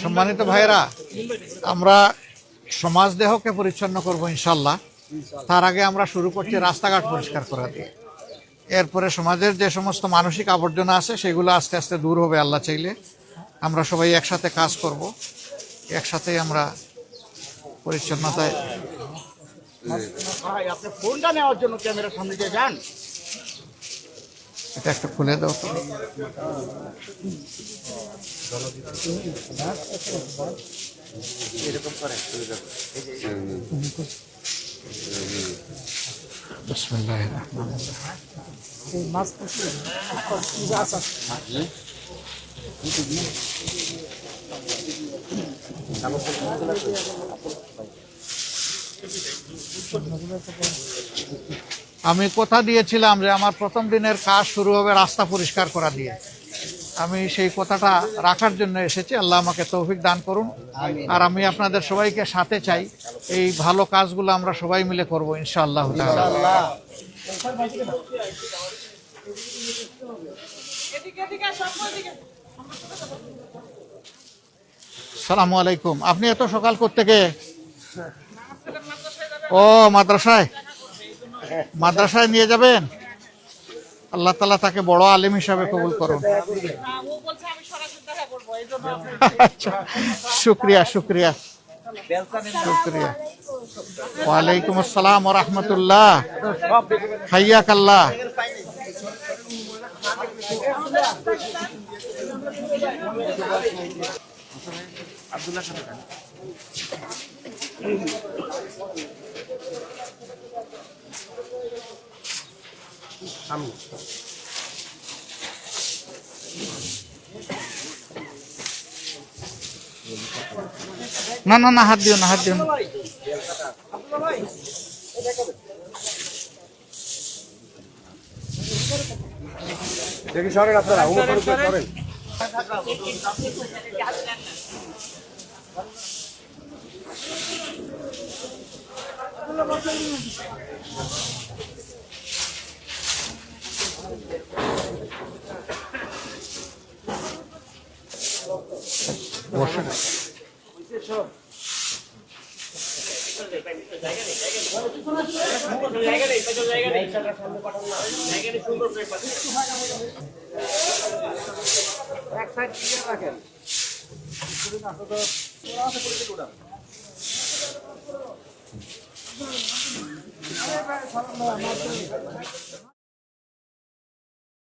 সম্মানিত ভাইয়েরা, আমরা সমাজ দেহকে পরিচ্ছন্ন করব ইনশাল্লাহ। তার আগে আমরা শুরু করছি রাস্তাঘাট পরিষ্কার করা দিয়ে। এরপরে সমাজের যে সমস্ত মানসিক আবর্জনা আছে সেগুলো আস্তে আস্তে দূর হবে আল্লাহ চাইলে। আমরা সবাই একসাথে কাজ করব, একসাথেই আমরা পরিচ্ছন্নতায়। আপনি ফোনটা নেওয়ার জন্য ক্যামেরার সামনে দিয়ে যান। এটা একটু খুলে দাও তো। বিসমিল্লাহির রহমানির রহিম। আমি কথা দিয়েছিলাম যে আমার প্রথম দিনের কাজ শুরু হবে রাস্তা পরিষ্কার করা দিয়ে। আমি সেই কথাটা রাখার জন্য এসেছি। আল্লাহ আমাকে তৌফিক দান করুন। আর আমি আপনাদের সবাইকে সাথে চাই, এই ভালো কাজগুলো আমরা সবাই মিলে করবো ইনশাআল্লাহ। আসসালামু আলাইকুম। আপনি এত সকাল কোত্থেকে? ও মাদ্রাসায় নিয়ে যাবেন। আল্লাহ তাআলা তাকে বড় আলেম হিসাবে কবুল করুন। আচ্ছা, শুক্রিয়া। ওয়ালাইকুম আসসালাম ওয়া রাহমাতুল্লাহ। হাইয়াকাল্লাহ। না, হাত দিও না। দেখি সরেন আপনারা, সরেন। এক সাইড ক্লিয়ার রাখেন।